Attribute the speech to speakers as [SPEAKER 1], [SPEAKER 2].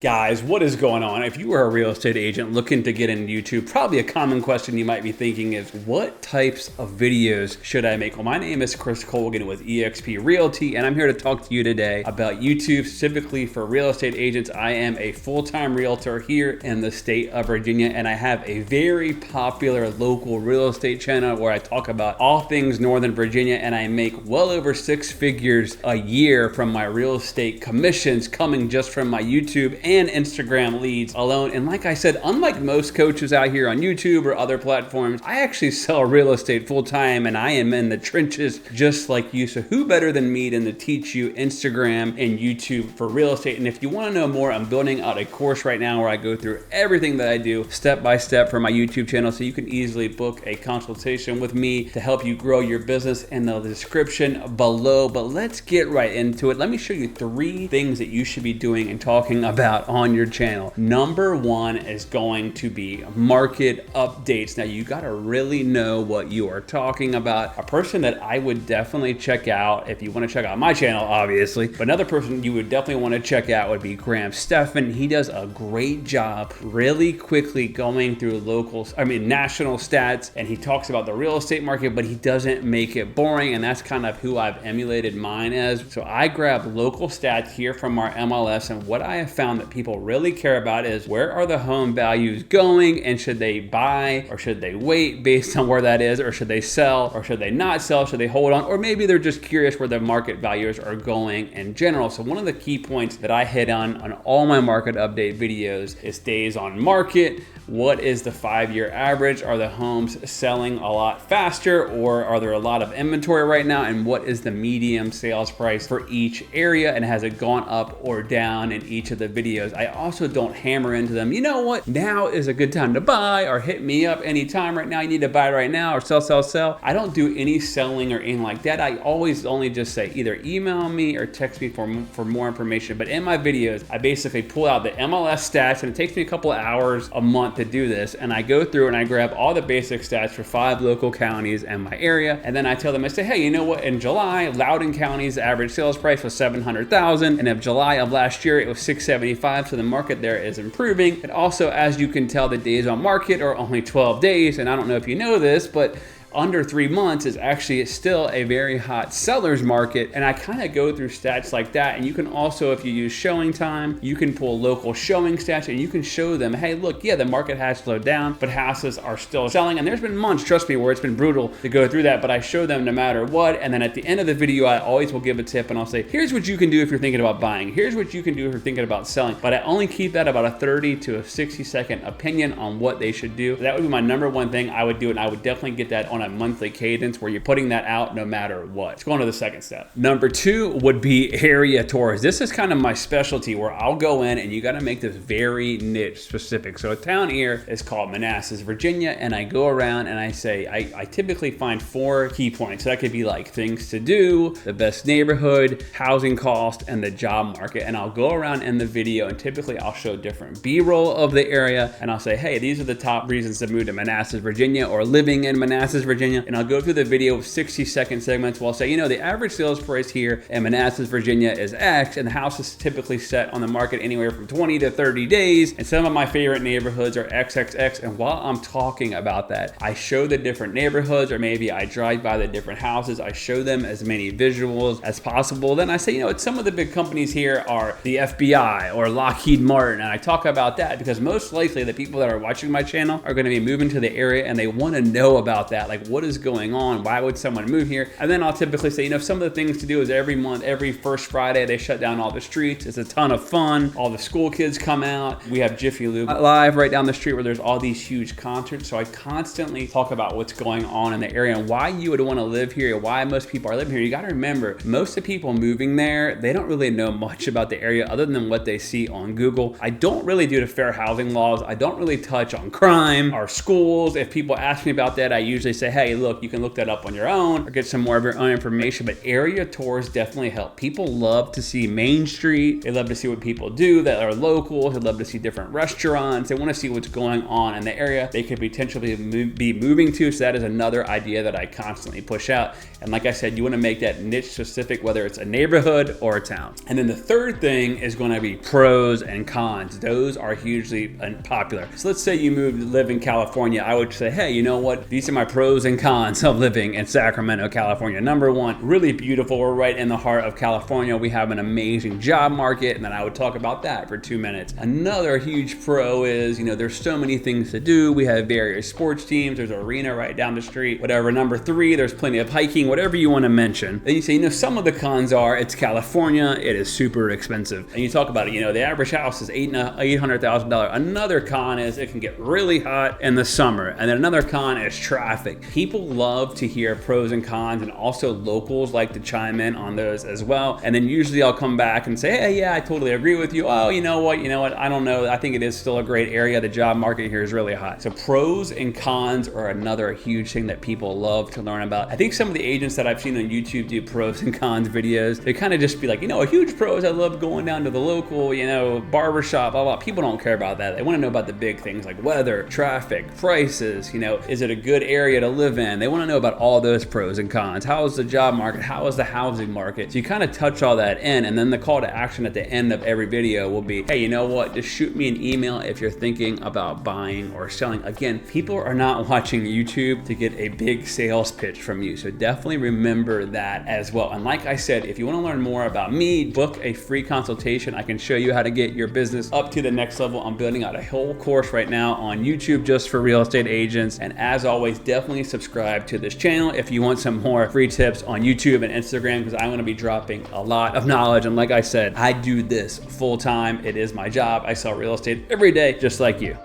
[SPEAKER 1] Guys, what is going on? If you are a real estate agent looking to get into YouTube, probably a common question you might be thinking is, what types of videos should I make? Well, my name is Chris Colgan with eXp Realty, and I'm here to talk to you today about YouTube, specifically for real estate agents. I am a full-time realtor here in the state of Virginia, and I have a very popular local real estate channel where I talk about all things Northern Virginia, and I make well over 6 figures a year from my real estate commissions coming just from my YouTube and Instagram leads alone. And like I said, unlike most coaches out here on YouTube or other platforms, I actually sell real estate full time, and I am in the trenches just like you. So who better than me to teach you Instagram and YouTube for real estate? And if you want to know more, I'm building out a course right now where I go through everything that I do step by step for my YouTube channel, so you can easily book a consultation with me to help you grow your business in the description below. But let's get right into it. Let me show you 3 things that you should be doing and talking about on your channel. Number 1 is going to be market updates. Now you got to really know what you are talking about. A person that I would definitely check out, if you want to check out my channel, obviously, but another person you would definitely want to check out would be Graham Stephan. He does a great job really quickly going through national stats, and he talks about the real estate market, but he doesn't make it boring, and that's kind of who I've emulated mine as. So I grab local stats here from our MLS, and what I have found that people really care about is, where are the home values going, and should they buy or should they wait based on where that is, or should they sell or should they not sell, should they hold on, or maybe they're just curious where the market values are going in general. So one of the key points that I hit on all my market update videos is days on market. What is the 5-year average? Are the homes selling a lot faster, or are there a lot of inventory right now? And what is the medium sales price for each area, and has it gone up or down in each of the videos? I also don't hammer into them, you know what, now is a good time to buy, or hit me up anytime right now, you need to buy right now, or sell. I don't do any selling or anything like that. I always only just say either email me or text me for more information. But in my videos, I basically pull out the MLS stats, and it takes me a couple of hours a month to do this, and I go through and I grab all the basic stats for 5 local counties in my area, and then I tell them, I say, hey, you know what, in July, Loudoun County's average sales price was $700,000, and in July of last year it was $675, so the market there is improving. And also, as you can tell, the days on market are only 12 days, and I don't know if you know this, but under 3 months is actually still a very hot seller's market. And I kind of go through stats like that. And you can also, if you use showing time, you can pull local showing stats, and you can show them, hey, look, yeah, the market has slowed down, but houses are still selling. And there's been months, trust me, where it's been brutal to go through that, but I show them no matter what. And then at the end of the video, I always will give a tip, and I'll say, here's what you can do if you're thinking about buying. Here's what you can do if you're thinking about selling. But I only keep that about a 30 to a 60-second opinion on what they should do. That would be my number 1 thing I would do, and I would definitely get that on a monthly cadence where you're putting that out no matter what. Let's go on to the second step. Number 2 would be area tours. This is kind of my specialty, where I'll go in and you got to make this very niche specific. So a town here is called Manassas, Virginia, and I go around and I say, I typically find 4 key points. So that could be like things to do, the best neighborhood, housing cost, and the job market. And I'll go around in the video, and typically I'll show different B-roll of the area, and I'll say, hey, these are the top reasons to move to Manassas, Virginia, or living in Manassas, Virginia. And I'll go through the video with 60-second segments where I'll say, you know, the average sales price here in Manassas, Virginia is X, and the house is typically set on the market anywhere from 20 to 30 days. And some of my favorite neighborhoods are XXX. And while I'm talking about that, I show the different neighborhoods, or maybe I drive by the different houses. I show them as many visuals as possible. Then I say, you know, some of the big companies here are the FBI or Lockheed Martin. And I talk about that because most likely the people that are watching my channel are going to be moving to the area, and they want to know about that. Like, what is going on? Why would someone move here? And then I'll typically say, you know, some of the things to do is every month, every first Friday, they shut down all the streets. It's a ton of fun. All the school kids come out. We have Jiffy Lube live right down the street where there's all these huge concerts. So I constantly talk about what's going on in the area and why you would want to live here, why most people are living here. You got to remember, most of the people moving there, they don't really know much about the area other than what they see on Google. I don't really do the fair housing laws. I don't really touch on crime or schools. If people ask me about that, I usually say, say, hey, look, you can look that up on your own or get some more of your own information, but area tours definitely help. People love to see Main Street. They love to see what people do that are local. They love to see different restaurants. They want to see what's going on in the area they could potentially be moving to. So that is another idea that I constantly push out. And like I said, you want to make that niche specific, whether it's a neighborhood or a town. And then the third thing is going to be pros and cons. Those are hugely unpopular. So let's say you move to live in California. I would say, hey, you know what? These are my pros and cons of living in Sacramento, California. Number one, really beautiful. We're right in the heart of California. We have an amazing job market, and then I would talk about that for 2 minutes. Another huge pro is, there's so many things to do. We have various sports teams. There's an arena right down the street, whatever. Number three, there's plenty of hiking, whatever you want to mention. Then you say, some of the cons are it's California, it is super expensive. And you talk about it, the average house is $800,000. Another con is it can get really hot in the summer. And then another con is traffic. People love to hear pros and cons, and also locals like to chime in on those as well. And then usually I'll come back and say, hey, yeah, I totally agree with you. Oh, you know what, I don't know. I think it is still a great area. The job market here is really hot. So pros and cons are another huge thing that people love to learn about. I think some of the agents that I've seen on YouTube do pros and cons videos. They kind of just be like, a huge pro is I love going down to the local, barbershop, blah, blah. People don't care about that. They want to know about the big things like weather, traffic, prices, is it a good area to live in? They want to know about all those pros and cons. How is the job market? How is the housing market? So you kind of touch all that in, and then the call to action at the end of every video will be, hey, you know what? Just shoot me an email if you're thinking about buying or selling. Again, people are not watching YouTube to get a big sales pitch from you. So definitely remember that as well. And like I said, if you want to learn more about me, book a free consultation. I can show you how to get your business up to the next level. I'm building out a whole course right now on YouTube just for real estate agents. And as always, definitely subscribe to this channel if you want some more free tips on YouTube and Instagram, because I'm going to be dropping a lot of knowledge. And like I said, I do this full time. It is my job. I sell real estate every day, just like you.